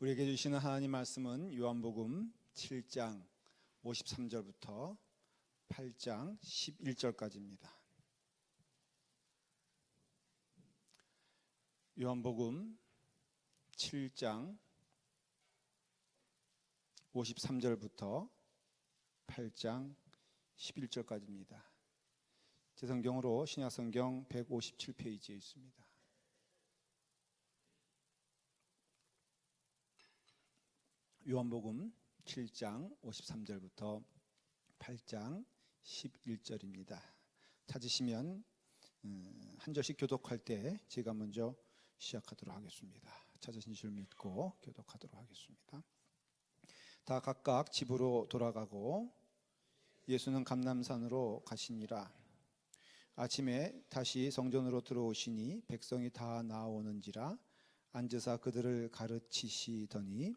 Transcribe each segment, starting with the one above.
우리에게 주시는 하나님 말씀은 요한복음 7장 53절부터 8장 11절까지입니다. 요한복음 7장 53절부터 8장 11절까지입니다. 제 성경으로 신약성경 157페이지에 있습니다. 요한복음 7장 53절부터 8장 11절입니다. 찾으시면 한 절씩 교독할 때 제가 먼저 시작하도록 하겠습니다. 찾으신 줄 믿고 교독하도록 하겠습니다. 다 각각 집으로 돌아가고 예수는 감람산으로 가시니라. 아침에 다시 성전으로 들어오시니 백성이 다 나오는지라 앉으사 그들을 가르치시더니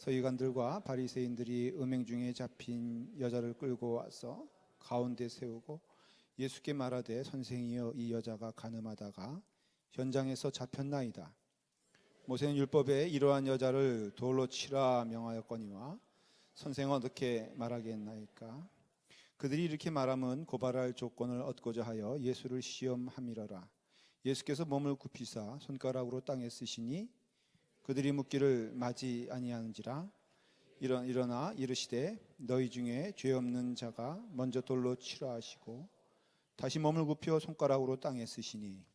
서기관들과 바리새인들이 음행 중에 잡힌 여자를 끌고 와서 가운데 세우고 예수께 말하되 선생이여 이 여자가 간음하다가 현장에서 잡혔나이다. 모세는 율법에 이러한 여자를 돌로 치라 명하였거니와 선생은 어떻게 말하겠나이까? 그들이 이렇게 말하면 고발할 조건을 얻고자 하여 예수를 시험함이러라. 예수께서 몸을 굽히사 손가락으로 땅에 쓰시니 그들이 묻기를 마지 아니하는지라. 일어나 이르시되 너희 중에 죄 없는 자가 먼저 돌로 치라 하시고 다시 몸을 굽혀 손가락으로 땅에 쓰시니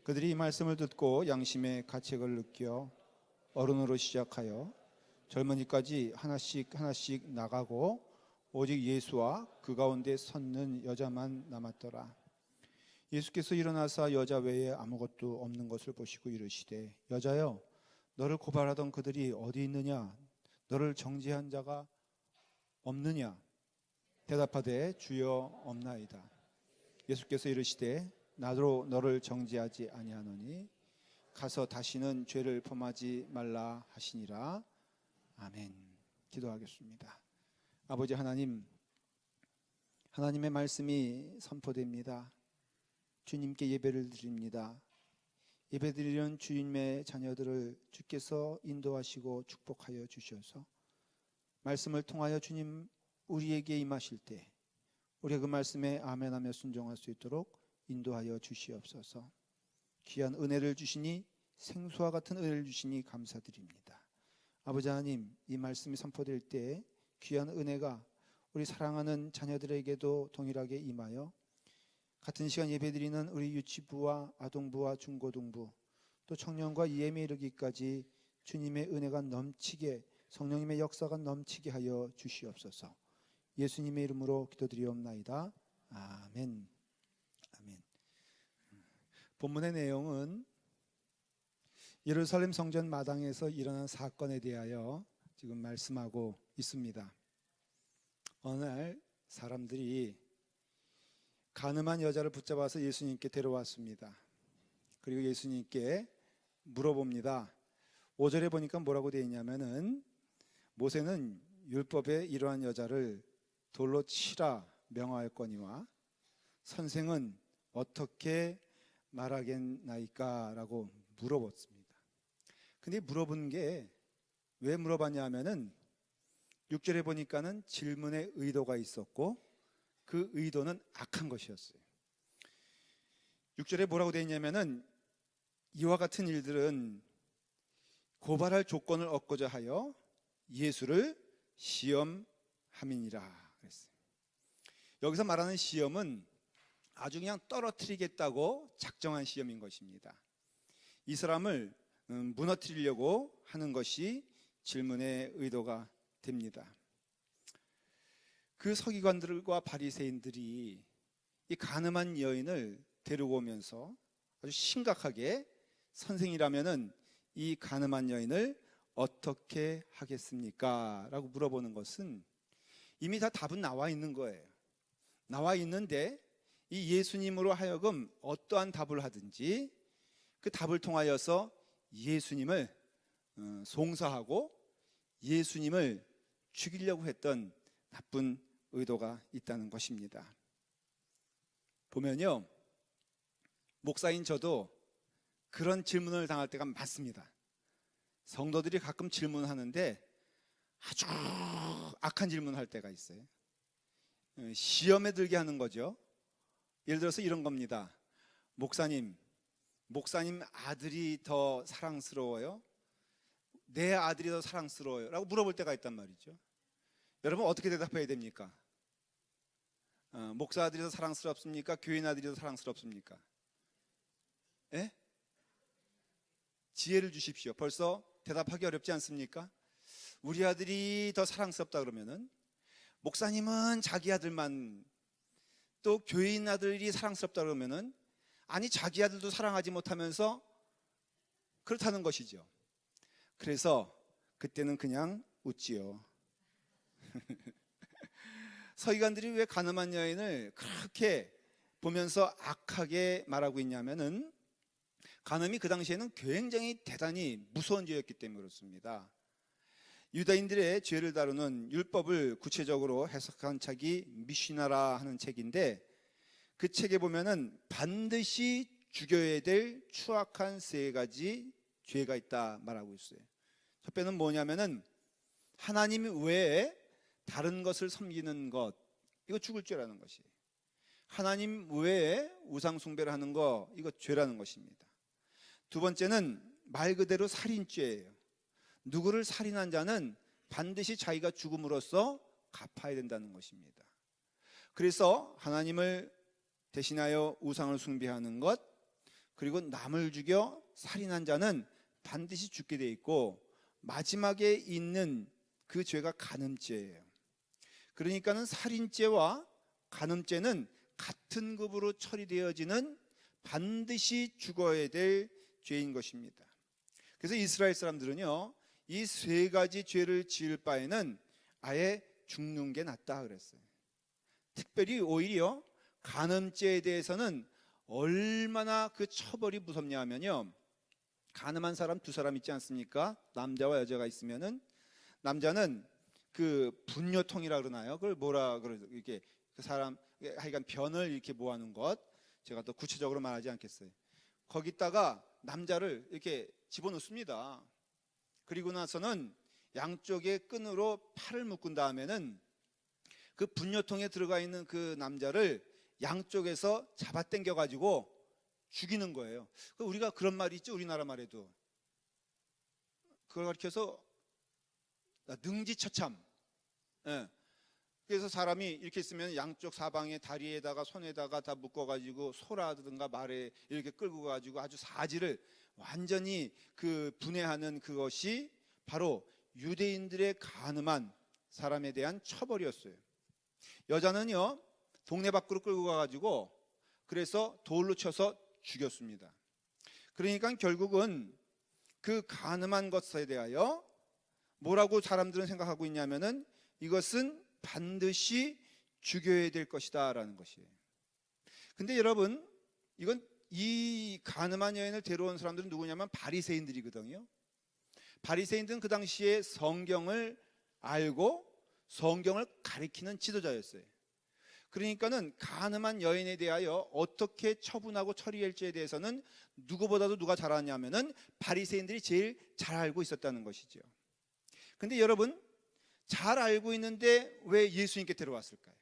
그들이 이 말씀을 듣고 양심의 가책을 느껴 어른으로 시작하여 젊은이까지 하나씩 나가고 오직 예수와 그 가운데 섰는 여자만 남았더라. 예수께서 일어나사 여자 외에 아무것도 없는 것을 보시고 이르시되 여자여 너를 고발하던 그들이 어디 있느냐? 너를 정죄한 자가 없느냐? 대답하되 주여 없나이다. 예수께서 이르시되 나도 너를 정죄하지 아니하노니 가서 다시는 죄를 범하지 말라 하시니라. 아멘. 기도하겠습니다. 아버지 하나님, 하나님의 말씀이 선포됩니다. 주님께 예배를 드립니다. 예배드리는 주님의 자녀들을 주께서 인도하시고 축복하여 주셔서 말씀을 통하여 주님 우리에게 임하실 때 우리가 그 말씀에 아멘하며 순종할 수 있도록 인도하여 주시옵소서. 귀한 은혜를 주시니 생수와 같은 은혜를 주시니 감사드립니다. 아버지 하나님, 이 말씀이 선포될 때 귀한 은혜가 우리 사랑하는 자녀들에게도 동일하게 임하여 같은 시간 예배드리는 우리 유치부와 아동부와 중고등부 또 청년과 EM에 이르기까지 주님의 은혜가 넘치게 성령님의 역사가 넘치게 하여 주시옵소서. 예수님의 이름으로 기도드리옵나이다. 아멘. 아멘. 본문의 내용은 예루살렘 성전 마당에서 일어난 사건에 대하여 지금 말씀하고 있습니다. 어느 날 사람들이 간음한 여자를 붙잡아서 예수님께 데려왔습니다. 그리고 예수님께 물어봅니다. 5절에 보니까 뭐라고 되어 있냐면은 모세는 율법에 이러한 여자를 돌로 치라 명하였거니와 선생은 어떻게 말하겠나이까? 라고 물어봤습니다. 근데 물어본 게 왜 물어봤냐 하면은 6절에 보니까는 질문의 의도가 있었고 그 의도는 악한 것이었어요. 6절에 뭐라고 되어 있냐면은 이와 같은 일들은 고발할 조건을 얻고자 하여 예수를 시험함이니라 그랬어요. 여기서 말하는 시험은 아주 그냥 떨어뜨리겠다고 작정한 시험인 것입니다. 이 사람을 무너뜨리려고 하는 것이 질문의 의도가 됩니다. 그 서기관들과 바리새인들이 이 간음한 여인을 데리고 오면서 아주 심각하게 선생이라면은 이 간음한 여인을 어떻게 하겠습니까? 라고 물어보는 것은 이미 다 답은 나와 있는 거예요. 나와 있는데 이 예수님으로 하여금 어떠한 답을 하든지 그 답을 통하여서 예수님을 송사하고 예수님을 죽이려고 했던 나쁜 의도가 있다는 것입니다. 보면요, 목사인 저도 그런 질문을 당할 때가 많습니다. 성도들이 가끔 질문하는데 아주 악한 질문을 할 때가 있어요. 시험에 들게 하는 거죠. 예를 들어서 이런 겁니다. 목사님 아들이 더 사랑스러워요? 내 아들이 더 사랑스러워요? 라고 물어볼 때가 있단 말이죠. 여러분 어떻게 대답해야 됩니까? 목사 아들이 더 사랑스럽습니까? 교인 아들이 더 사랑스럽습니까? 예? 지혜를 주십시오. 벌써 대답하기 어렵지 않습니까? 우리 아들이 더 사랑스럽다 그러면은, 목사님은 자기 아들만, 또 교인 아들이 사랑스럽다 그러면은, 아니 자기 아들도 사랑하지 못하면서 그렇다는 것이죠. 그래서 그때는 그냥 웃지요. 서기관들이 왜 가늠한 여인을 그렇게 보면서 악하게 말하고 있냐면은, 간음이 그 당시에는 굉장히 대단히 무서운 죄였기 때문에 그렇습니다. 유다인들의 죄를 다루는 율법을 구체적으로 해석한 책이 미시나라 하는 책인데, 그 책에 보면은 반드시 죽여야 될 추악한 세 가지 죄가 있다 말하고 있어요. 첫 번째는 뭐냐면은 하나님 외에 다른 것을 섬기는 것, 이거 죽을 죄라는 것이. 하나님 외에 우상 숭배를 하는 거, 이거 죄라는 것입니다. 두 번째는 말 그대로 살인죄예요. 누구를 살인한 자는 반드시 자기가 죽음으로써 갚아야 된다는 것입니다. 그래서 하나님을 대신하여 우상을 숭배하는 것, 그리고 남을 죽여 살인한 자는 반드시 죽게 돼 있고, 마지막에 있는 그 죄가 간음죄예요. 그러니까는 살인죄와 간음죄는 같은 급으로 처리되어지는 반드시 죽어야 될 죄인 것입니다. 그래서 이스라엘 사람들은요, 이 세 가지 죄를 지을 바에는 아예 죽는 게 낫다 그랬어요. 특별히 오히려 간음죄에 대해서는 얼마나 그 처벌이 무섭냐 하면요, 간음한 사람 두 사람 있지 않습니까? 남자와 여자가 있으면은, 남자는 그 분뇨통이라 그러나요? 그걸 뭐라 그러죠? 이렇게 그 사람 하여간 변을 이렇게 모아놓은 것, 제가 또 구체적으로 말하지 않겠어요. 거기다가 남자를 이렇게 집어넣습니다. 그리고 나서는 양쪽의 끈으로 팔을 묶은 다음에는 그 분뇨통에 들어가 있는 그 남자를 양쪽에서 잡아당겨 가지고 죽이는 거예요. 우리가 그런 말이 있죠, 우리나라 말에도. 그걸 가르쳐서 능지처참. 예. 그래서 사람이 이렇게 있으면 양쪽 사방에 다리에다가 손에다가 다 묶어가지고 소라든가 말에 이렇게 끌고 가지고 아주 사지를 완전히 그 분해하는 그것이 바로 유대인들의 간음한 사람에 대한 처벌이었어요. 여자는요, 동네 밖으로 끌고 가가지고 그래서 돌로 쳐서 죽였습니다. 그러니까 결국은 그 간음한 것에 대하여 뭐라고 사람들은 생각하고 있냐면은, 이것은 반드시 죽여야 될 것이다 라는 것이에요. 근데 여러분, 이건 이 간음한 여인을 데려온 사람들은 누구냐면 바리새인들이거든요. 바리새인들은 그 당시에 성경을 알고 성경을 가리키는 지도자였어요. 그러니까는 간음한 여인에 대하여 어떻게 처분하고 처리할지에 대해서는 누구보다도 누가 잘 아냐면은 바리새인들이 제일 잘 알고 있었다는 것이죠. 근데 여러분, 잘 알고 있는데 왜 예수님께 데려왔을까요?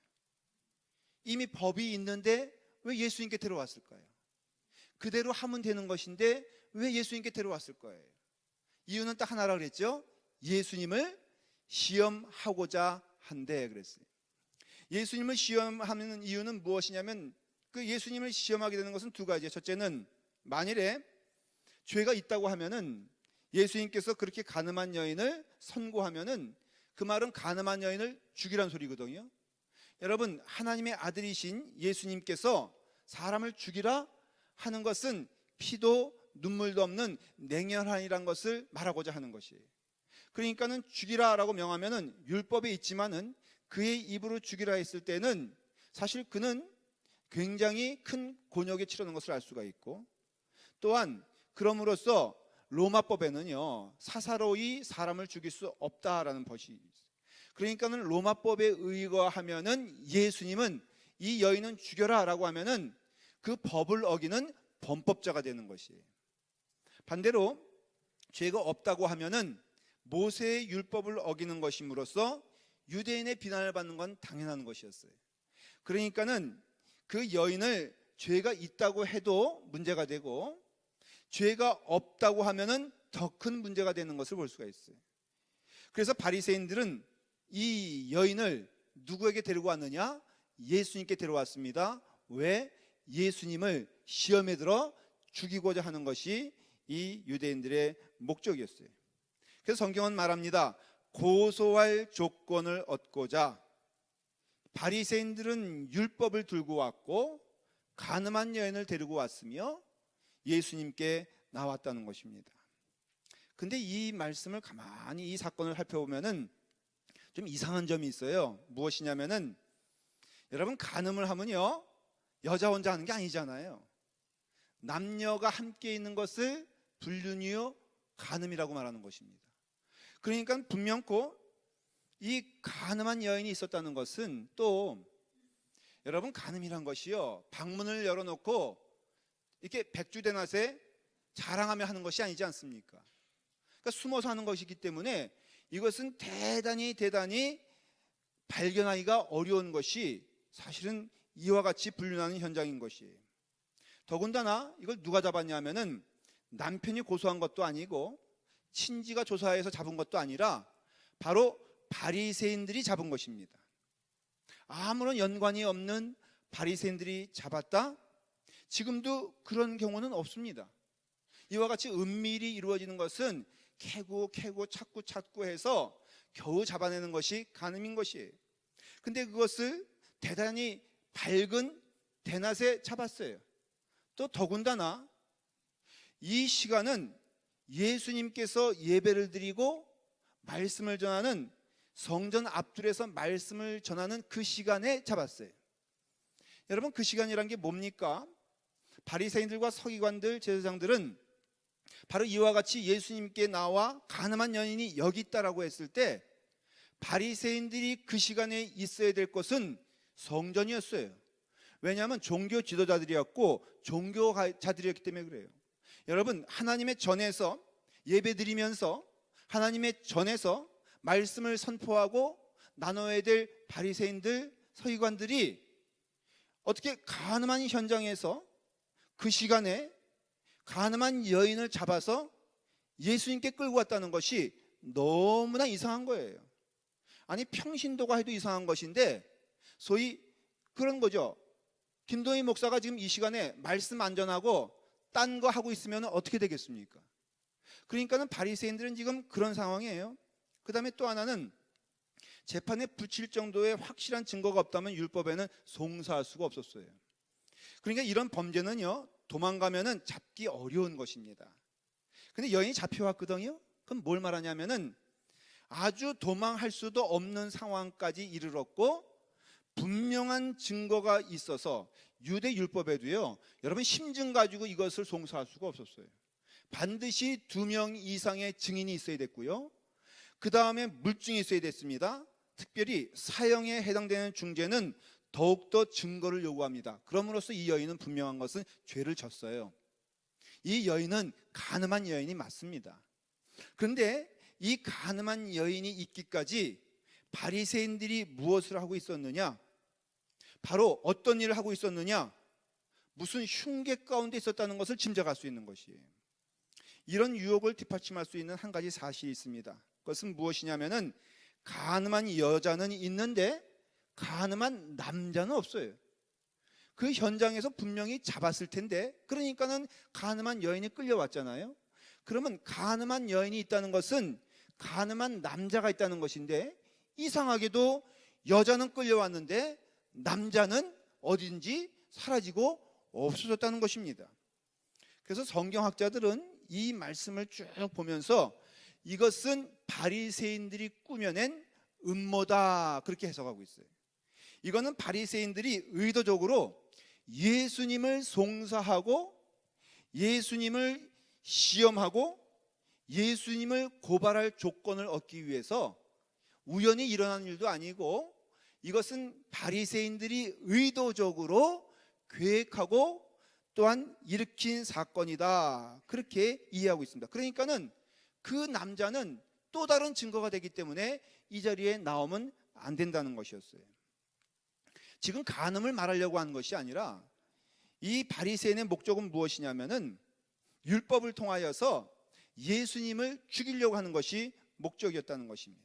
이미 법이 있는데 왜 예수님께 데려왔을까요? 그대로 하면 되는 것인데 왜 예수님께 데려왔을 거예요? 이유는 딱 하나라 그랬죠. 예수님을 시험하고자 한대 그랬어요. 예수님을 시험하는 이유는 무엇이냐면, 그 예수님을 시험하게 되는 것은 두 가지예요. 첫째는 만일에 죄가 있다고 하면은 예수님께서 그렇게 간음한 여인을 선고하면은 그 말은 간음한 여인을 죽이란 소리거든요. 여러분, 하나님의 아들이신 예수님께서 사람을 죽이라 하는 것은 피도 눈물도 없는 냉혈한이란 것을 말하고자 하는 것이에요. 그러니까는 죽이라라고 명하면은 율법에 있지만은 그의 입으로 죽이라 했을 때는 사실 그는 굉장히 큰 곤욕에 치르는 것을 알 수가 있고, 또한 그럼으로써 로마법에는요, 사사로이 사람을 죽일 수 없다라는 것이 있어요. 그러니까는 로마법에 의거하면은 예수님은 이 여인은 죽여라라고 하면은 그 법을 어기는 범법자가 되는 것이에요. 반대로 죄가 없다고 하면은 모세의 율법을 어기는 것임으로써 유대인의 비난을 받는 건 당연한 것이었어요. 그러니까는 그 여인을 죄가 있다고 해도 문제가 되고 죄가 없다고 하면은 더 큰 문제가 되는 것을 볼 수가 있어요. 그래서 바리새인들은 이 여인을 누구에게 데리고 왔느냐? 예수님께 데려왔습니다. 왜? 예수님을 시험에 들어 죽이고자 하는 것이 이 유대인들의 목적이었어요. 그래서 성경은 말합니다. 고소할 조건을 얻고자 바리새인들은 율법을 들고 왔고 간음한 여인을 데리고 왔으며 예수님께 나왔다는 것입니다. 근데 이 말씀을 가만히 이 사건을 살펴보면은 좀 이상한 점이 있어요. 무엇이냐면은 여러분, 간음을 하면요 여자 혼자 하는 게 아니잖아요. 남녀가 함께 있는 것을 불륜이요 간음이라고 말하는 것입니다. 그러니까 분명코 이 간음한 여인이 있었다는 것은, 또 여러분, 간음이란 것이요 방문을 열어놓고 이렇게 백주대낮에 자랑하며 하는 것이 아니지 않습니까? 그러니까 숨어서 하는 것이기 때문에 이것은 대단히 발견하기가 어려운 것이 사실은 이와 같이 불륜하는 현장인 것이에요. 더군다나 이걸 누가 잡았냐 하면은 남편이 고소한 것도 아니고 친지가 조사해서 잡은 것도 아니라 바로 바리새인들이 잡은 것입니다. 아무런 연관이 없는 바리새인들이 잡았다? 지금도 그런 경우는 없습니다. 이와 같이 은밀히 이루어지는 것은 캐고 찾고 해서 겨우 잡아내는 것이 간음인 것이에요. 근데 그것을 대단히 밝은 대낮에 잡았어요. 또 더군다나 이 시간은 예수님께서 예배를 드리고 말씀을 전하는 성전 앞둘에서 말씀을 전하는 그 시간에 잡았어요. 여러분, 그 시간이란 게 뭡니까? 바리새인들과 서기관들, 제사장들은 바로 이와 같이 예수님께 나와 간음한 여인이 여기 있다라고 했을 때 바리새인들이 그 시간에 있어야 될 것은 성전이었어요. 왜냐하면 종교 지도자들이었고 종교자들이었기 때문에 그래요. 여러분, 하나님의 전에서 예배드리면서 하나님의 전에서 말씀을 선포하고 나눠야 될 바리새인들, 서기관들이 어떻게 간음한 현장에서 그 시간에 간음한 여인을 잡아서 예수님께 끌고 왔다는 것이 너무나 이상한 거예요. 아니, 평신도가 해도 이상한 것인데 소위 그런 거죠. 김동희 목사가 지금 이 시간에 말씀 안 전하고 딴 거 하고 있으면 어떻게 되겠습니까? 그러니까는 바리새인들은 지금 그런 상황이에요. 그 다음에 또 하나는 재판에 붙일 정도의 확실한 증거가 없다면 율법에는 송사할 수가 없었어요. 그러니까 이런 범죄는요 도망가면은 잡기 어려운 것입니다. 근데 여인이 잡혀왔거든요. 그럼 뭘 말하냐면은 아주 도망할 수도 없는 상황까지 이르렀고 분명한 증거가 있어서 유대 율법에도요 여러분 심증 가지고 이것을 송사할 수가 없었어요. 반드시 2명 이상의 증인이 있어야 됐고요. 그 다음에 물증이 있어야 됐습니다. 특별히 사형에 해당되는 중죄는 더욱더 증거를 요구합니다. 그럼으로써 이 여인은 분명한 것은 죄를 졌어요. 이 여인은 간음한 여인이 맞습니다. 그런데 이 간음한 여인이 있기까지 바리새인들이 무엇을 하고 있었느냐? 바로 어떤 일을 하고 있었느냐? 무슨 흉계 가운데 있었다는 것을 짐작할 수 있는 것이에요. 이런 유혹을 뒷받침할 수 있는 한 가지 사실이 있습니다. 그것은 무엇이냐면은 간음한 여자는 있는데 간음한 남자는 없어요. 그 현장에서 분명히 잡았을 텐데, 그러니까는 간음한 여인이 끌려왔잖아요. 그러면 간음한 여인이 있다는 것은 간음한 남자가 있다는 것인데, 이상하게도 여자는 끌려왔는데 남자는 어딘지 사라지고 없어졌다는 것입니다. 그래서 성경학자들은 이 말씀을 쭉 보면서 이것은 바리새인들이 꾸며낸 음모다, 그렇게 해석하고 있어요. 이거는 바리새인들이 의도적으로 예수님을 송사하고 예수님을 시험하고 예수님을 고발할 조건을 얻기 위해서 우연히 일어난 일도 아니고, 이것은 바리새인들이 의도적으로 계획하고 또한 일으킨 사건이다, 그렇게 이해하고 있습니다. 그러니까는 그 남자는 또 다른 증거가 되기 때문에 이 자리에 나오면 안 된다는 것이었어요. 지금 간음을 말하려고 하는 것이 아니라 이 바리새인의 목적은 무엇이냐면은 율법을 통하여서 예수님을 죽이려고 하는 것이 목적이었다는 것입니다.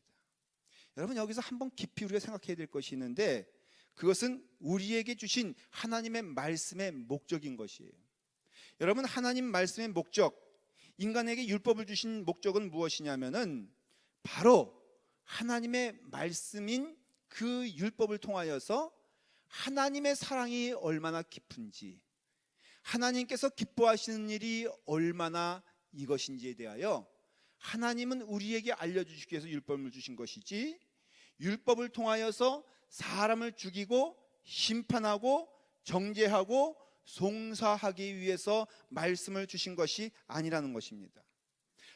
여러분, 여기서 한번 깊이 우리가 생각해야 될 것이 있는데, 그것은 우리에게 주신 하나님의 말씀의 목적인 것이에요. 여러분, 하나님 말씀의 목적, 인간에게 율법을 주신 목적은 무엇이냐면은 바로 하나님의 말씀인 그 율법을 통하여서 하나님의 사랑이 얼마나 깊은지, 하나님께서 기뻐하시는 일이 얼마나 이것인지에 대하여 하나님은 우리에게 알려주시기 위해서 율법을 주신 것이지, 율법을 통하여서 사람을 죽이고 심판하고 정죄하고 송사하기 위해서 말씀을 주신 것이 아니라는 것입니다.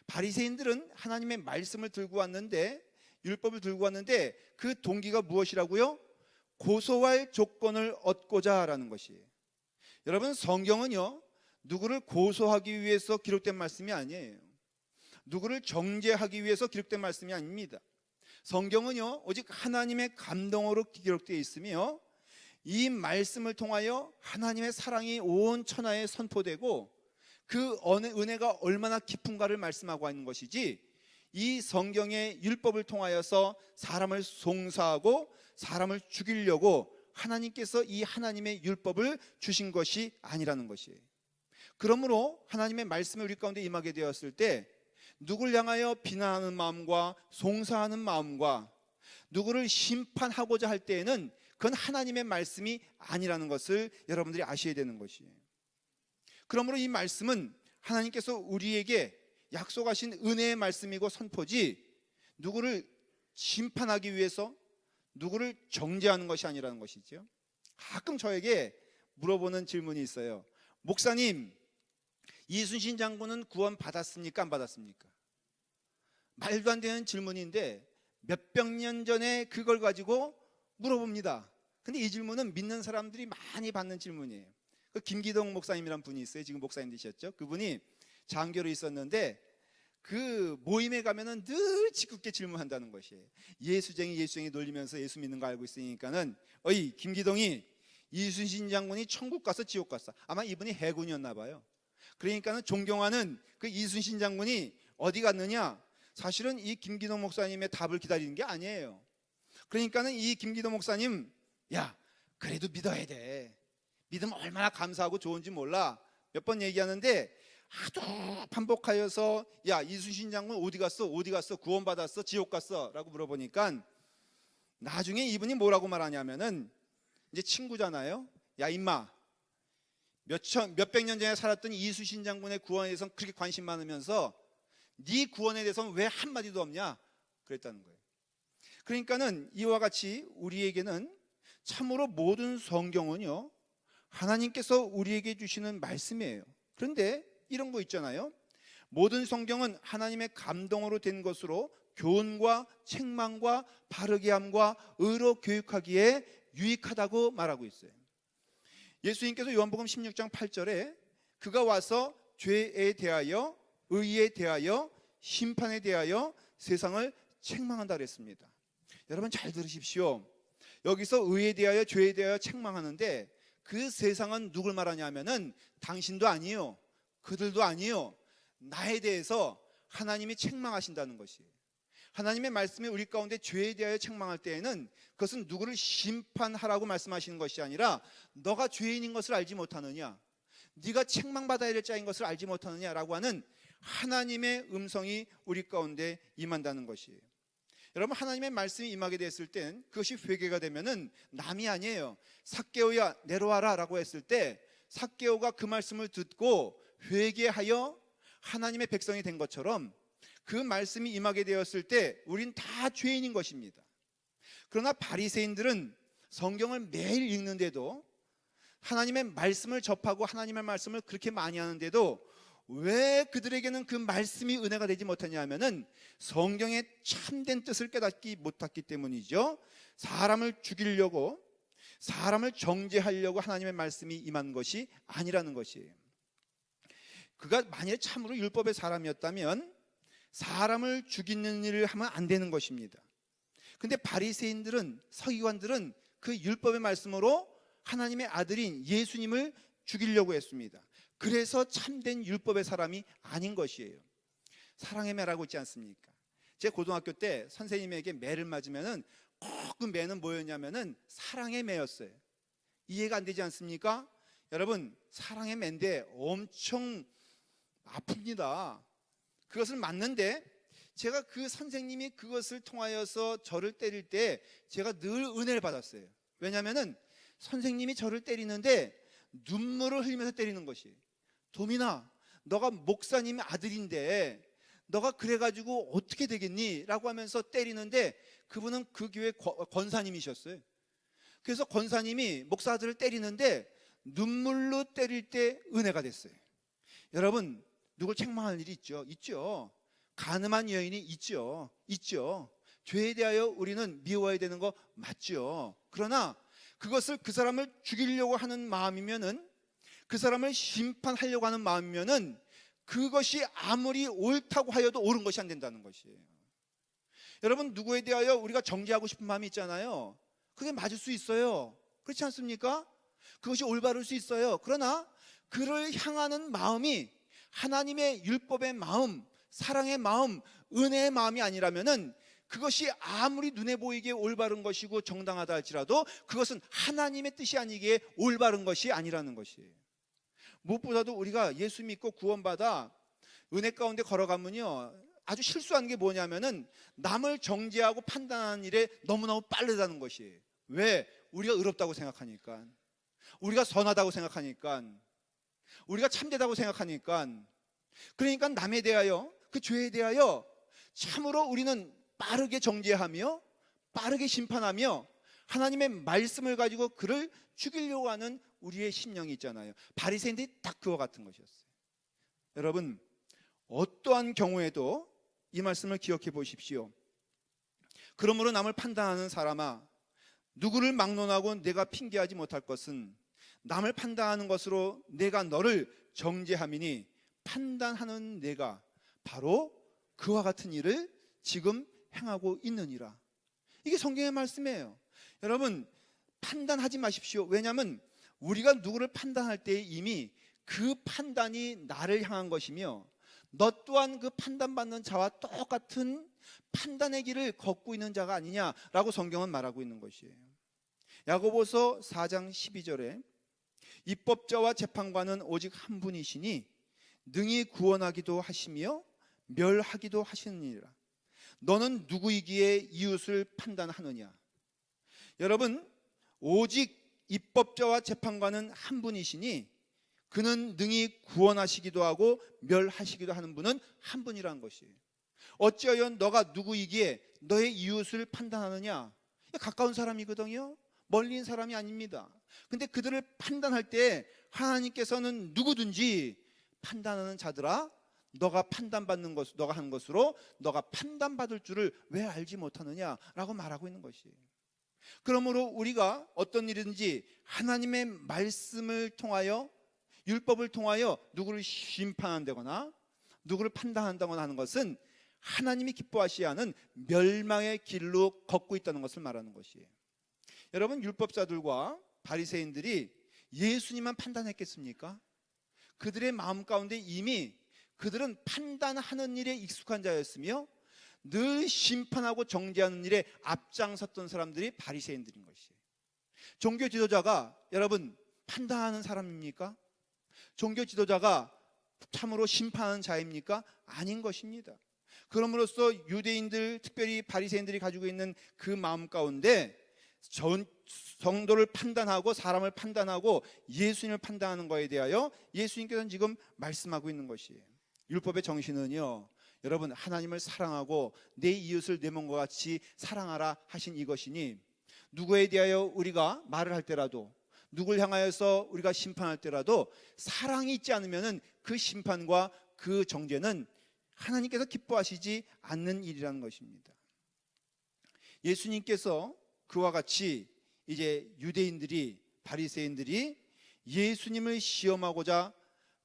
바리새인들은 하나님의 말씀을 들고 왔는데, 율법을 들고 왔는데 그 동기가 무엇이라고요? 고소할 조건을 얻고자 하라는 것이에요. 여러분, 성경은요, 누구를 고소하기 위해서 기록된 말씀이 아니에요. 누구를 정죄하기 위해서 기록된 말씀이 아닙니다. 성경은요, 오직 하나님의 감동으로 기록되어 있으며 이 말씀을 통하여 하나님의 사랑이 온 천하에 선포되고 그 은혜가 얼마나 깊은가를 말씀하고 있는 것이지, 이 성경의 율법을 통하여서 사람을 송사하고 사람을 죽이려고 하나님께서 이 하나님의 율법을 주신 것이 아니라는 것이에요. 그러므로 하나님의 말씀이 우리 가운데 임하게 되었을 때 누구를 향하여 비난하는 마음과 송사하는 마음과 누구를 심판하고자 할 때에는 그건 하나님의 말씀이 아니라는 것을 여러분들이 아셔야 되는 것이에요. 그러므로 이 말씀은 하나님께서 우리에게 약속하신 은혜의 말씀이고 선포지, 누구를 심판하기 위해서 누구를 정죄하는 것이 아니라는 것이죠. 가끔 저에게 물어보는 질문이 있어요. 목사님, 이순신 장군은 구원 받았습니까? 안 받았습니까? 말도 안 되는 질문인데 몇백 년 전에 그걸 가지고 물어봅니다. 근데 이 질문은 믿는 사람들이 많이 받는 질문이에요. 그 김기동 목사님이란 분이 있어요. 지금 목사님 되셨죠? 그분이 장교로 있었는데 그 모임에 가면은 늘 짓궂게 질문한다는 것이에요. 예수쟁이 놀리면서 예수 믿는 거 알고 있으니까는, 어이 김기동이, 이순신 장군이 천국 가서 지옥 갔어. 아마 이분이 해군이었나 봐요. 그러니까는 존경하는 그 이순신 장군이 어디 갔느냐? 사실은 이 김기동 목사님의 답을 기다리는 게 아니에요. 그러니까는 이 김기동 목사님, 야, 그래도 믿어야 돼. 믿으면 얼마나 감사하고 좋은지 몰라. 몇 번 얘기하는데 하도 반복하여서, 야, 이순신 장군 어디 갔어? 어디 갔어? 구원받았어? 지옥 갔어? 라고 물어보니까 나중에 이분이 뭐라고 말하냐면은, 이제 친구잖아요. 야, 임마, 몇백 년 전에 살았던 이순신 장군의 구원에 대해서 그렇게 관심 많으면서 네 구원에 대해서는 왜 한마디도 없냐? 그랬다는 거예요. 그러니까는 이와 같이 우리에게는 참으로 모든 성경은요, 하나님께서 우리에게 주시는 말씀이에요. 그런데 이런 거 있잖아요. 모든 성경은 하나님의 감동으로 된 것으로 교훈과 책망과 바르게 함과 의로 교육하기에 유익하다고 말하고 있어요. 예수님께서 요한복음 16장 8절에 그가 와서 죄에 대하여, 의에 대하여, 심판에 대하여 세상을 책망한다 그랬습니다. 여러분 잘 들으십시오. 여기서 의에 대하여, 죄에 대하여 책망하는데 그 세상은 누굴 말하냐면은 당신도 아니요, 그들도 아니요, 나에 대해서 하나님이 책망하신다는 것이에요. 하나님의 말씀이 우리 가운데 죄에 대하여 책망할 때에는 그것은 누구를 심판하라고 말씀하시는 것이 아니라, 너가 죄인인 것을 알지 못하느냐, 네가 책망받아야 될 자인 것을 알지 못하느냐라고 하는 하나님의 음성이 우리 가운데 임한다는 것이에요. 여러분, 하나님의 말씀이 임하게 됐을 땐 그것이 회개가 되면은 남이 아니에요. 삭개오야 내려와라 라고 했을 때 삭개오가 그 말씀을 듣고 회개하여 하나님의 백성이 된 것처럼 그 말씀이 임하게 되었을 때 우린 다 죄인인 것입니다. 그러나 바리새인들은 성경을 매일 읽는데도, 하나님의 말씀을 접하고 하나님의 말씀을 그렇게 많이 하는데도 왜 그들에게는 그 말씀이 은혜가 되지 못하냐 하면은 성경의 참된 뜻을 깨닫지 못했기 때문이죠. 사람을 죽이려고, 사람을 정죄하려고 하나님의 말씀이 임한 것이 아니라는 것이에요. 그가 만약에 참으로 율법의 사람이었다면 사람을 죽이는 일을 하면 안 되는 것입니다. 근데 바리새인들은, 서기관들은 그 율법의 말씀으로 하나님의 아들인 예수님을 죽이려고 했습니다. 그래서 참된 율법의 사람이 아닌 것이에요. 사랑의 매라고 있지 않습니까? 제 고등학교 때 선생님에게 매를 맞으면은 꼭 그 매는 뭐였냐면은 사랑의 매였어요. 이해가 안 되지 않습니까? 여러분, 사랑의 매인데 엄청 아픕니다. 그것을 맞는데 제가 그 선생님이 그것을 통하여서 저를 때릴 때 제가 늘 은혜를 받았어요. 왜냐하면은 선생님이 저를 때리는데 눈물을 흘리면서 때리는 것이, 도민아, 너가 목사님의 아들인데 너가 그래가지고 어떻게 되겠니? 라고 하면서 때리는데, 그분은 그 교회 권사님이셨어요. 그래서 권사님이 목사 아들을 때리는데 눈물로 때릴 때 은혜가 됐어요. 여러분, 누굴 책망할 일이 있죠? 있죠. 간음한 여인이 있죠. 죄에 대하여 우리는 미워해야 되는 거 맞죠. 그러나 그것을 그 사람을 죽이려고 하는 마음이면은, 그 사람을 심판하려고 하는 마음이면은 그것이 아무리 옳다고 하여도 옳은 것이 안 된다는 것이에요. 여러분, 누구에 대하여 우리가 정죄하고 싶은 마음이 있잖아요. 그게 맞을 수 있어요. 그렇지 않습니까? 그것이 올바를 수 있어요. 그러나 그를 향하는 마음이 하나님의 율법의 마음, 사랑의 마음, 은혜의 마음이 아니라면은 그것이 아무리 눈에 보이기에 올바른 것이고 정당하다 할지라도 그것은 하나님의 뜻이 아니기에 올바른 것이 아니라는 것이에요. 무엇보다도 우리가 예수 믿고 구원받아 은혜 가운데 걸어가면요, 아주 실수하는 게 뭐냐면은 남을 정죄하고 판단하는 일에 너무너무 빠르다는 것이에요. 왜? 우리가 의롭다고 생각하니까, 우리가 선하다고 생각하니까, 우리가 참되다고 생각하니까. 그러니까 남에 대하여, 그 죄에 대하여 참으로 우리는 빠르게 정죄하며 빠르게 심판하며 하나님의 말씀을 가지고 그를 죽이려고 하는 우리의 심령이 있잖아요. 바리새인들이 딱 그와 같은 것이었어요. 여러분, 어떠한 경우에도 이 말씀을 기억해 보십시오. 그러므로 남을 판단하는 사람아, 누구를 막론하고 내가 핑계하지 못할 것은 남을 판단하는 것으로 내가 너를 정죄함이니 판단하는 내가 바로 그와 같은 일을 지금 행하고 있느니라. 이게 성경의 말씀이에요. 여러분, 판단하지 마십시오. 왜냐하면 우리가 누구를 판단할 때 이미 그 판단이 나를 향한 것이며 너 또한 그 판단받는 자와 똑같은 판단의 길을 걷고 있는 자가 아니냐라고 성경은 말하고 있는 것이에요. 야고보서 4장 12절에 입법자와 재판관은 오직 한 분이시니 능히 구원하기도 하시며 멸하기도 하시느니라. 너는 누구이기에 이웃을 판단하느냐. 여러분, 오직 입법자와 재판관은 한 분이시니 그는 능히 구원하시기도 하고 멸하시기도 하는 분은 한 분이라는 것이에요. 어찌하여 너가 누구이기에 너의 이웃을 판단하느냐. 가까운 사람이거든요. 멀리 있는 사람이 아닙니다. 근데 그들을 판단할 때 하나님께서는 누구든지 판단하는 자들아, 너가 판단받는 것, 너가 한 것으로 너가 판단받을 줄을 왜 알지 못하느냐라고 말하고 있는 것이에요. 그러므로 우리가 어떤 일이든지 하나님의 말씀을 통하여, 율법을 통하여 누구를 심판한다거나 누구를 판단한다거나 하는 것은 하나님이 기뻐하시지 않은 멸망의 길로 걷고 있다는 것을 말하는 것이에요. 여러분, 율법자들과 바리새인들이 예수님만 판단했겠습니까? 그들의 마음 가운데 이미 그들은 판단하는 일에 익숙한 자였으며 늘 심판하고 정죄하는 일에 앞장섰던 사람들이 바리새인들인 것이에요. 종교 지도자가 여러분 판단하는 사람입니까? 종교 지도자가 참으로 심판하는 자입니까? 아닌 것입니다. 그럼으로써 유대인들, 특별히 바리새인들이 가지고 있는 그 마음 가운데 성도를 판단하고 사람을 판단하고 예수님을 판단하는 것에 대하여 예수님께서는 지금 말씀하고 있는 것이에요. 율법의 정신은요, 여러분, 하나님을 사랑하고 내 이웃을 내 몸과 같이 사랑하라 하신 이것이니, 누구에 대하여 우리가 말을 할 때라도, 누굴 향하여서 우리가 심판할 때라도 사랑이 있지 않으면 그 심판과 그 정죄는 하나님께서 기뻐하시지 않는 일이라는 것입니다. 예수님께서 그와 같이 이제 유대인들이, 바리새인들이 예수님을 시험하고자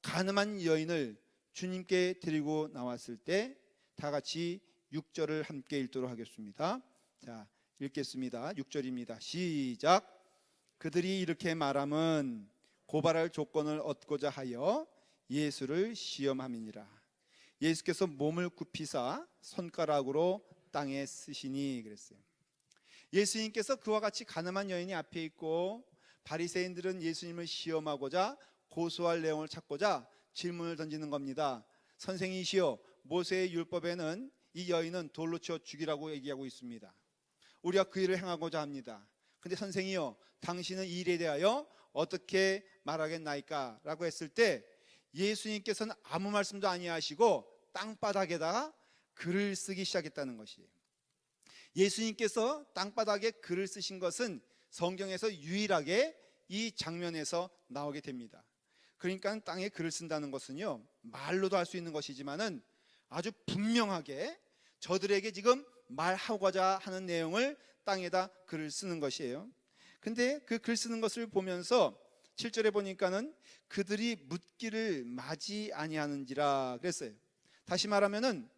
간음한 여인을 주님께 데리고 나왔을 때 다 같이 6절을 함께 읽도록 하겠습니다. 자, 읽겠습니다. 6절입니다. 시작. 그들이 이렇게 말함은 고발할 조건을 얻고자 하여 예수를 시험함이니라. 예수께서 몸을 굽히사 손가락으로 땅에 쓰시니 그랬어요. 예수님께서 그와 같이 가늠한 여인이 앞에 있고 바리새인들은 예수님을 시험하고자 고소할 내용을 찾고자 질문을 던지는 겁니다. 선생이시여, 모세의 율법에는 이 여인은 돌로 치어 죽이라고 얘기하고 있습니다. 우리가 그 일을 행하고자 합니다. 근데 선생이여, 당신은 이 일에 대하여 어떻게 말하겠나이까? 라고 했을 때 예수님께서는 아무 말씀도 아니하시고 땅바닥에다가 글을 쓰기 시작했다는 것이에요. 예수님께서 땅바닥에 글을 쓰신 것은 성경에서 유일하게 이 장면에서 나오게 됩니다. 그러니까 땅에 글을 쓴다는 것은요, 말로도 할 수 있는 것이지만은 아주 분명하게 저들에게 지금 말하고자 하는 내용을 땅에다 글을 쓰는 것이에요. 근데 그 글 쓰는 것을 보면서 7절에 보니까는 그들이 묻기를 마지 아니하는지라 그랬어요. 다시 말하면은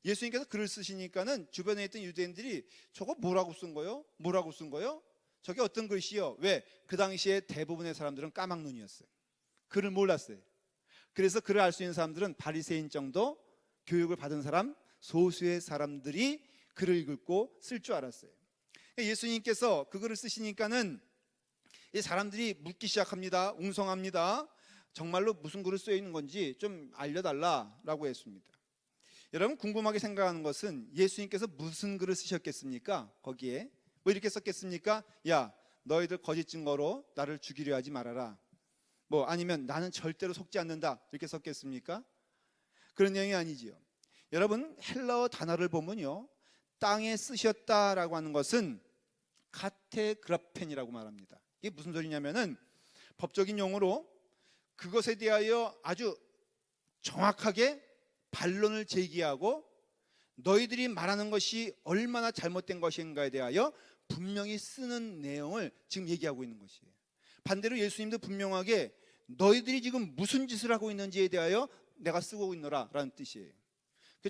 예수님께서 글을 쓰시니까는 주변에 있던 유대인들이 저거 뭐라고 쓴 거요? 뭐라고 쓴 거요? 저게 어떤 글씨요? 왜? 그 당시에 대부분의 사람들은 까막눈이었어요. 글을 몰랐어요. 그래서 글을 알 수 있는 사람들은 바리새인 정도 교육을 받은 사람, 소수의 사람들이 글을 읽고 쓸 줄 알았어요. 예수님께서 그 글을 쓰시니까는 이 사람들이 묻기 시작합니다. 웅성합니다. 정말로 무슨 글을 쓰여 있는 건지 좀 알려달라라고 했습니다. 여러분 궁금하게 생각하는 것은 예수님께서 무슨 글을 쓰셨겠습니까? 거기에 뭐 이렇게 썼겠습니까? 야, 너희들 거짓 증거로 나를 죽이려 하지 말아라. 뭐 아니면 나는 절대로 속지 않는다 이렇게 썼겠습니까? 그런 내용이 아니지요. 여러분 헬라어 단어를 보면요, 땅에 쓰셨다라고 하는 것은 카테그라펜이라고 말합니다. 이게 무슨 소리냐면은 법적인 용어로 그것에 대하여 아주 정확하게 반론을 제기하고 너희들이 말하는 것이 얼마나 잘못된 것인가에 대하여 분명히 쓰는 내용을 지금 얘기하고 있는 것이에요. 반대로 예수님도 분명하게 너희들이 지금 무슨 짓을 하고 있는지에 대하여 내가 쓰고 있노라 라는 뜻이에요.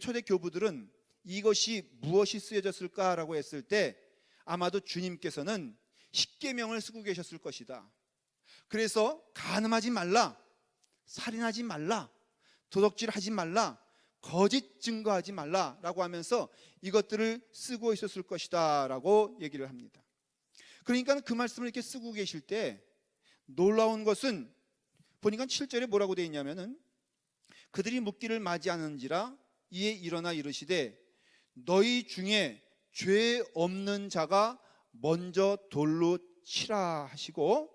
초대 교부들은 이것이 무엇이 쓰여졌을까라고 했을 때 아마도 주님께서는 십계명을 쓰고 계셨을 것이다. 그래서 간음하지 말라, 살인하지 말라, 도둑질하지 말라, 거짓 증거하지 말라라고 하면서 이것들을 쓰고 있었을 것이다 라고 얘기를 합니다. 그러니까 그 말씀을 이렇게 쓰고 계실 때 놀라운 것은 보니까 7절에 뭐라고 되어 있냐면은 그들이 묻기를 맞이하는지라 이에 일어나 이르시되 너희 중에 죄 없는 자가 먼저 돌로 치라 하시고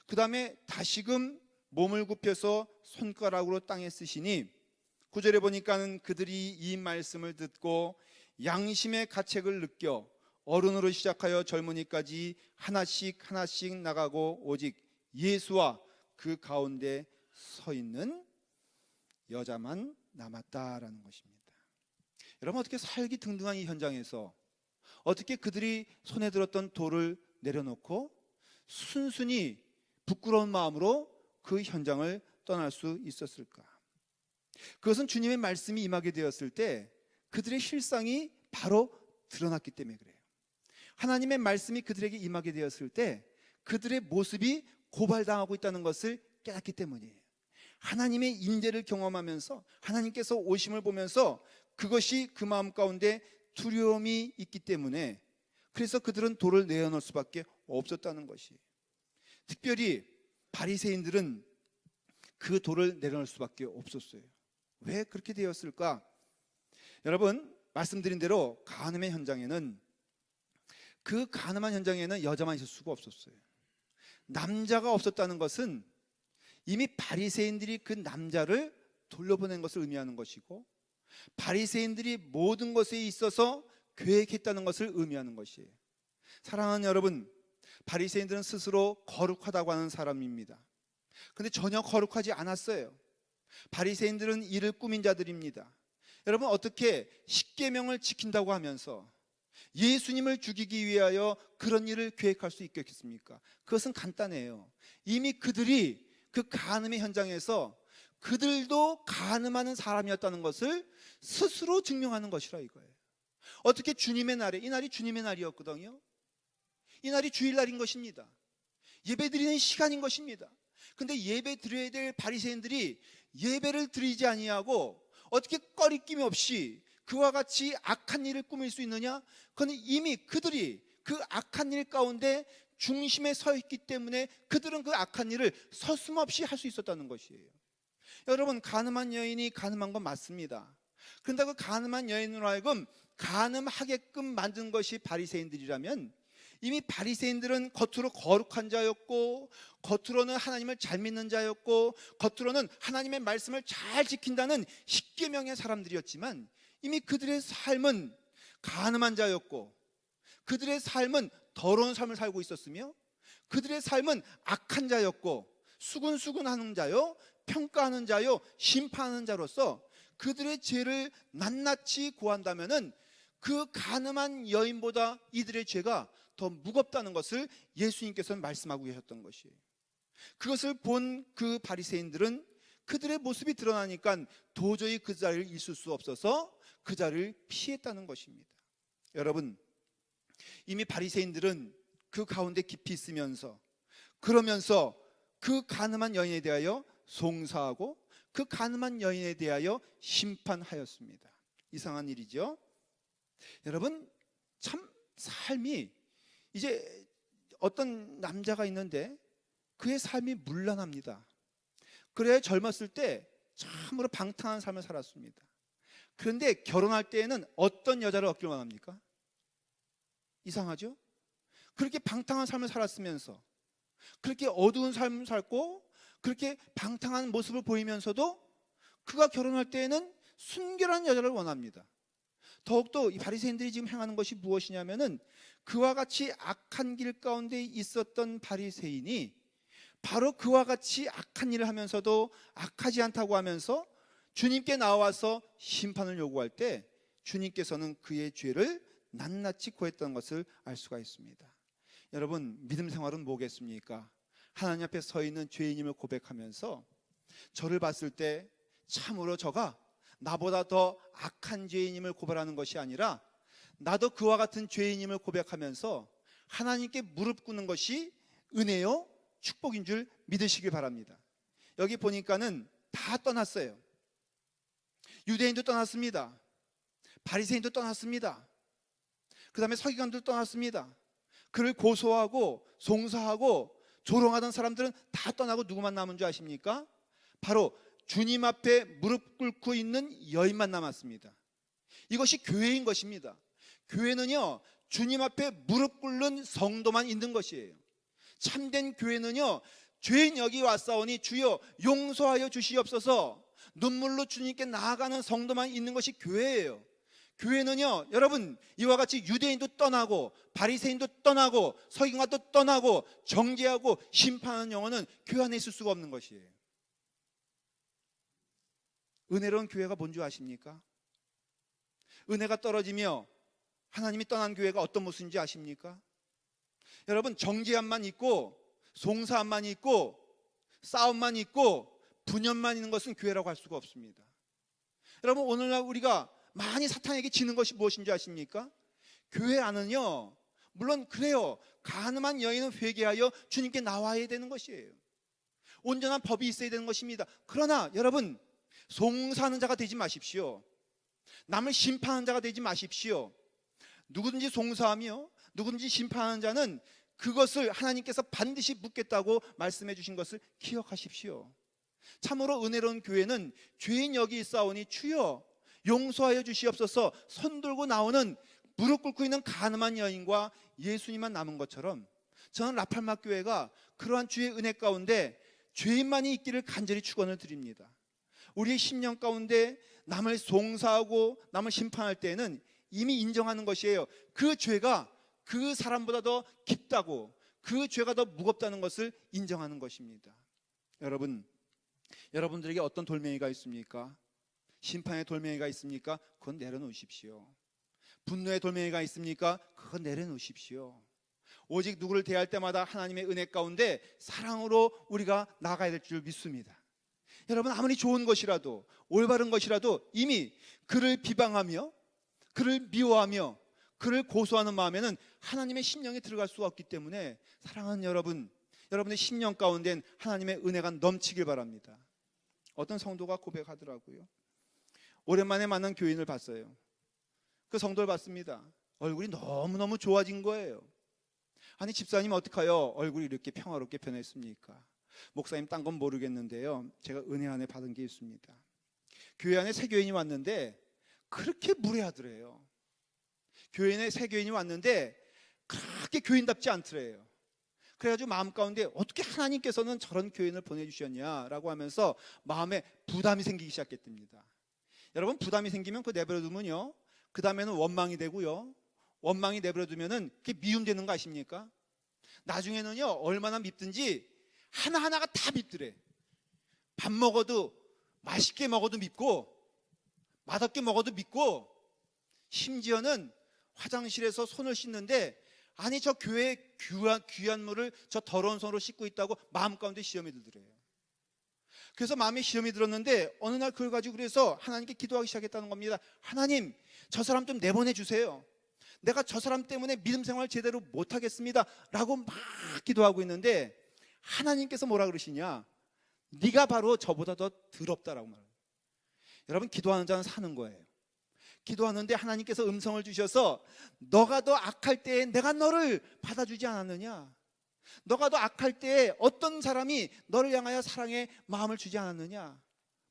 그 다음에 다시금 몸을 굽혀서 손가락으로 땅에 쓰시니 9절에 보니까는 그들이 이 말씀을 듣고 양심의 가책을 느껴 어른으로 시작하여 젊은이까지 하나씩 하나씩 나가고 오직 예수와 그 가운데 서 있는 여자만 남았다라는 것입니다. 여러분 어떻게 살기 등등한 이 현장에서 어떻게 그들이 손에 들었던 돌을 내려놓고 순순히 부끄러운 마음으로 그 현장을 떠날 수 있었을까? 그것은 주님의 말씀이 임하게 되었을 때 그들의 실상이 바로 드러났기 때문에 그래요. 하나님의 말씀이 그들에게 임하게 되었을 때 그들의 모습이 고발당하고 있다는 것을 깨닫기 때문이에요. 하나님의 인재를 경험하면서 하나님께서 오심을 보면서 그것이 그 마음 가운데 두려움이 있기 때문에 그래서 그들은 돌을 내어놓을 수밖에 없었다는 것이에요. 특별히 바리새인들은 그 돌을 내려놓을 수밖에 없었어요. 왜 그렇게 되었을까? 여러분 말씀드린 대로 간음의 현장에는 그 간음한 현장에는 여자만 있을 수가 없었어요. 남자가 없었다는 것은 이미 바리새인들이 그 남자를 돌려보낸 것을 의미하는 것이고 바리새인들이 모든 것에 있어서 계획했다는 것을 의미하는 것이에요. 사랑하는 여러분, 바리새인들은 스스로 거룩하다고 하는 사람입니다. 그런데 전혀 거룩하지 않았어요. 바리새인들은 이를 꾸민 자들입니다. 여러분 어떻게 십계명을 지킨다고 하면서 예수님을 죽이기 위하여 그런 일을 계획할 수 있겠습니까? 그것은 간단해요. 이미 그들이 그 간음의 현장에서 그들도 간음하는 사람이었다는 것을 스스로 증명하는 것이라 이거예요. 어떻게 주님의 날에, 이 날이 주님의 날이었거든요. 이 날이 주일날인 것입니다. 예배 드리는 시간인 것입니다. 근데 예배 드려야 될 바리새인들이 예배를 드리지 아니하고 어떻게 꺼리낌 없이 그와 같이 악한 일을 꾸밀 수 있느냐? 그건 이미 그들이 그 악한 일 가운데 중심에 서 있기 때문에 그들은 그 악한 일을 서슴없이 할 수 있었다는 것이에요. 여러분, 가늠한 여인이 가늠한 건 맞습니다. 그런데 그 가늠한 여인으로 하여금 가늠하게끔 만든 것이 바리새인들이라면, 이미 바리새인들은 겉으로 거룩한 자였고, 겉으로는 하나님을 잘 믿는 자였고, 겉으로는 하나님의 말씀을 잘 지킨다는 십계명의 사람들이었지만, 이미 그들의 삶은 가늠한 자였고, 그들의 삶은 더러운 삶을 살고 있었으며, 그들의 삶은 악한 자였고, 수근수근하는 자요, 평가하는 자요, 심판하는 자로서 그들의 죄를 낱낱이 고한다면은 그 가늠한 여인보다 이들의 죄가 더 무겁다는 것을 예수님께서는 말씀하고 계셨던 것이에요. 그것을 본 그 바리새인들은 그들의 모습이 드러나니까 도저히 그 자리를 있을 수 없어서 그 자리를 피했다는 것입니다. 여러분, 이미 바리새인들은 그 가운데 깊이 있으면서, 그러면서 그 가늠한 여인에 대하여 송사하고 그 가늠한 여인에 대하여 심판하였습니다. 이상한 일이죠. 여러분, 참 삶이, 이제 어떤 남자가 있는데 그의 삶이 문란합니다. 그래 젊었을 때 참으로 방탕한 삶을 살았습니다. 그런데 결혼할 때에는 어떤 여자를 얻길 원합니까? 이상하죠? 그렇게 방탕한 삶을 살았으면서, 그렇게 어두운 삶을 살고 그렇게 방탕한 모습을 보이면서도 그가 결혼할 때에는 순결한 여자를 원합니다. 더욱더 이 바리새인들이 지금 행하는 것이 무엇이냐면은, 그와 같이 악한 길 가운데 있었던 바리새인이 바로 그와 같이 악한 일을 하면서도 악하지 않다고 하면서 주님께 나와서 심판을 요구할 때 주님께서는 그의 죄를 낱낱이 고했던 것을 알 수가 있습니다. 여러분, 믿음 생활은 뭐겠습니까? 하나님 앞에 서 있는 죄인임을 고백하면서 저를 봤을 때 참으로 저가 나보다 더 악한 죄인임을 고백하는 것이 아니라 나도 그와 같은 죄인임을 고백하면서 하나님께 무릎 꿇는 것이 은혜요 축복인 줄 믿으시길 바랍니다. 여기 보니까는 다 떠났어요. 유대인도 떠났습니다. 바리새인도 떠났습니다. 그 다음에 서기관도 떠났습니다. 그를 고소하고 송사하고 조롱하던 사람들은 다 떠나고 누구만 남은 줄 아십니까? 바로 주님 앞에 무릎 꿇고 있는 여인만 남았습니다. 이것이 교회인 것입니다. 교회는요, 주님 앞에 무릎 꿇는 성도만 있는 것이에요. 참된 교회는요, 죄인 여기 왔사오니 주여 용서하여 주시옵소서, 눈물로 주님께 나아가는 성도만 있는 것이 교회예요. 교회는요, 여러분, 이와 같이 유대인도 떠나고 바리새인도 떠나고 서기관도 떠나고 정죄하고 심판하는 영혼은 교회 안에 있을 수가 없는 것이에요. 은혜로운 교회가 뭔지 아십니까? 은혜가 떨어지며 하나님이 떠난 교회가 어떤 모습인지 아십니까? 여러분, 정죄함만 있고 송사함만 있고 싸움만 있고 분열만 있는 것은 교회라고 할 수가 없습니다. 여러분, 오늘날 우리가 많이 사탄에게 지는 것이 무엇인지 아십니까? 교회 안은요, 물론 그래요, 가늠한 여인은 회개하여 주님께 나와야 되는 것이에요. 온전한 법이 있어야 되는 것입니다. 그러나 여러분, 송사하는 자가 되지 마십시오. 남을 심판하는 자가 되지 마십시오. 누구든지 송사하며 누구든지 심판하는 자는 그것을 하나님께서 반드시 묻겠다고 말씀해 주신 것을 기억하십시오. 참으로 은혜로운 교회는 죄인 여기 있사오니 주여 용서하여 주시옵소서 손들고 나오는 무릎 꿇고 있는 가늠한 여인과 예수님만 남은 것처럼, 저는 라팔마 교회가 그러한 주의 은혜 가운데 죄인만이 있기를 간절히 축원을 드립니다. 우리의 심령 가운데 남을 송사하고 남을 심판할 때에는 이미 인정하는 것이에요. 그 죄가 그 사람보다 더 깊다고, 그 죄가 더 무겁다는 것을 인정하는 것입니다. 여러분, 여러분들에게 어떤 돌멩이가 있습니까? 심판의 돌멩이가 있습니까? 그건 내려놓으십시오. 분노의 돌멩이가 있습니까? 그건 내려놓으십시오. 오직 누구를 대할 때마다 하나님의 은혜 가운데 사랑으로 우리가 나가야 될 줄 믿습니다. 여러분, 아무리 좋은 것이라도 올바른 것이라도 이미 그를 비방하며 그를 미워하며 그를 고소하는 마음에는 하나님의 심령이 들어갈 수가 없기 때문에 사랑하는 여러분, 여러분의 심령 가운데는 하나님의 은혜가 넘치길 바랍니다. 어떤 성도가 고백하더라고요. 오랜만에 만난 교인을 봤어요. 그 성도를 봤습니다. 얼굴이 너무너무 좋아진 거예요. 아니, 집사님 어떡해요? 얼굴이 이렇게 평화롭게 변했습니까? 목사님 딴 건 모르겠는데요, 제가 은혜 안에 받은 게 있습니다. 교회 안에 새 교인이 왔는데 그렇게 무례하더래요. 교인에 새 교인이 왔는데 그렇게 교인답지 않더래요. 그래가지고 마음 가운데 어떻게 하나님께서는 저런 교인을 보내주셨냐라고 하면서 마음에 부담이 생기기 시작했답니다. 여러분, 부담이 생기면 그거 내버려두면요, 그 다음에는 원망이 되고요, 원망이 내버려두면은 그게 미움되는 거 아십니까? 나중에는요, 얼마나 밉든지 하나하나가 다 밉더래. 밥 먹어도, 맛있게 먹어도 밉고, 맛없게 먹어도 밉고, 심지어는 화장실에서 손을 씻는데, 아니 저 교회 귀한 물을 저 더러운 손으로 씻고 있다고 마음 가운데 시험이 들더래요. 그래서 마음에 시험이 들었는데 어느 날 그걸 가지고 그래서 하나님께 기도하기 시작했다는 겁니다. 하나님, 저 사람 좀 내보내 주세요. 내가 저 사람 때문에 믿음 생활 제대로 못하겠습니다 라고 막 기도하고 있는데, 하나님께서 뭐라 그러시냐? 네가 바로 저보다 더 더럽다라고 말해요. 여러분, 기도하는 자는 사는 거예요. 기도하는데 하나님께서 음성을 주셔서 너가 더 악할 때에 내가 너를 받아주지 않았느냐? 너가 더 악할 때에 어떤 사람이 너를 향하여 사랑의 마음을 주지 않았느냐?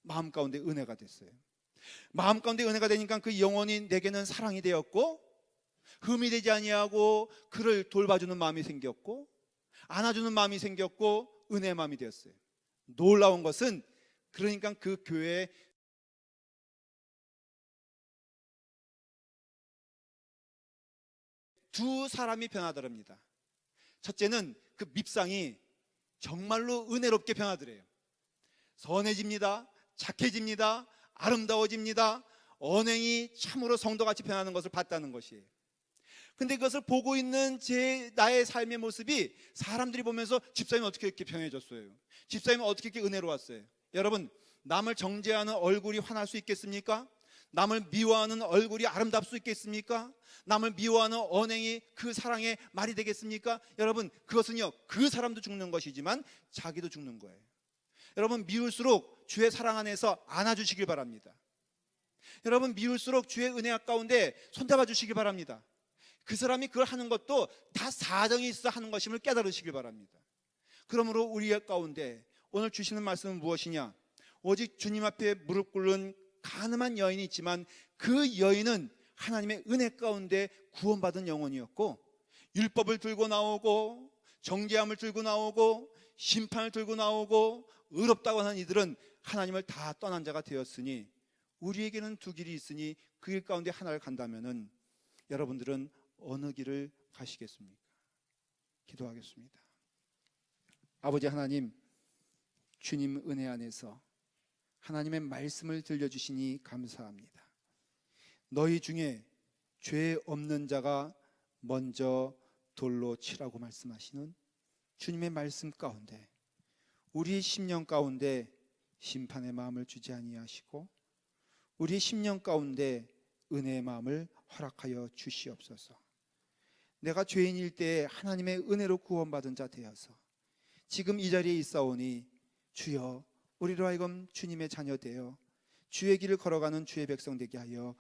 마음 가운데 은혜가 됐어요. 마음 가운데 은혜가 되니까 그 영혼이 내게는 사랑이 되었고, 흠이 되지 아니하고 그를 돌봐주는 마음이 생겼고, 안아주는 마음이 생겼고, 은혜의 마음이 되었어요. 놀라운 것은, 그러니까 그 교회에 두 사람이 변하더랍니다. 첫째는 그 밉상이 정말로 은혜롭게 변하더래요. 선해집니다. 착해집니다. 아름다워집니다. 언행이 참으로 성도같이 변하는 것을 봤다는 것이에요. 근데 그것을 보고 있는 나의 삶의 모습이 사람들이 보면서 집사님 어떻게 이렇게 변해졌어요? 집사님은 어떻게 이렇게 은혜로웠어요? 여러분, 남을 정죄하는 얼굴이 환할 수 있겠습니까? 남을 미워하는 얼굴이 아름답 수 있겠습니까? 남을 미워하는 언행이 그 사랑의 말이 되겠습니까? 여러분, 그것은요, 그 사람도 죽는 것이지만 자기도 죽는 거예요. 여러분, 미울수록 주의 사랑 안에서 안아주시길 바랍니다. 여러분, 미울수록 주의 은혜 가운데 손잡아 주시길 바랍니다. 그 사람이 그걸 하는 것도 다 사정이 있어 하는 것임을 깨달으시길 바랍니다. 그러므로 우리 가운데 오늘 주시는 말씀은 무엇이냐? 오직 주님 앞에 무릎 꿇는 가늠한 여인이 있지만 그 여인은 하나님의 은혜 가운데 구원받은 영혼이었고, 율법을 들고 나오고 정죄함을 들고 나오고 심판을 들고 나오고 의롭다고 하는 이들은 하나님을 다 떠난 자가 되었으니, 우리에게는 두 길이 있으니 그 길 가운데 하나를 간다면은 여러분들은 어느 길을 가시겠습니까? 기도하겠습니다. 아버지 하나님, 주님 은혜 안에서 하나님의 말씀을 들려주시니 감사합니다. 너희 중에 죄 없는 자가 먼저 돌로 치라고 말씀하시는 주님의 말씀 가운데 우리의 심령 가운데 심판의 마음을 주지 아니하시고 우리의 심령 가운데 은혜의 마음을 허락하여 주시옵소서. 내가 죄인일 때에 하나님의 은혜로 구원받은 자 되어서 지금 이 자리에 있사오니 주여, 우리로 하여금 주님의 자녀 되어 주의 길을 걸어가는 주의 백성 되게 하여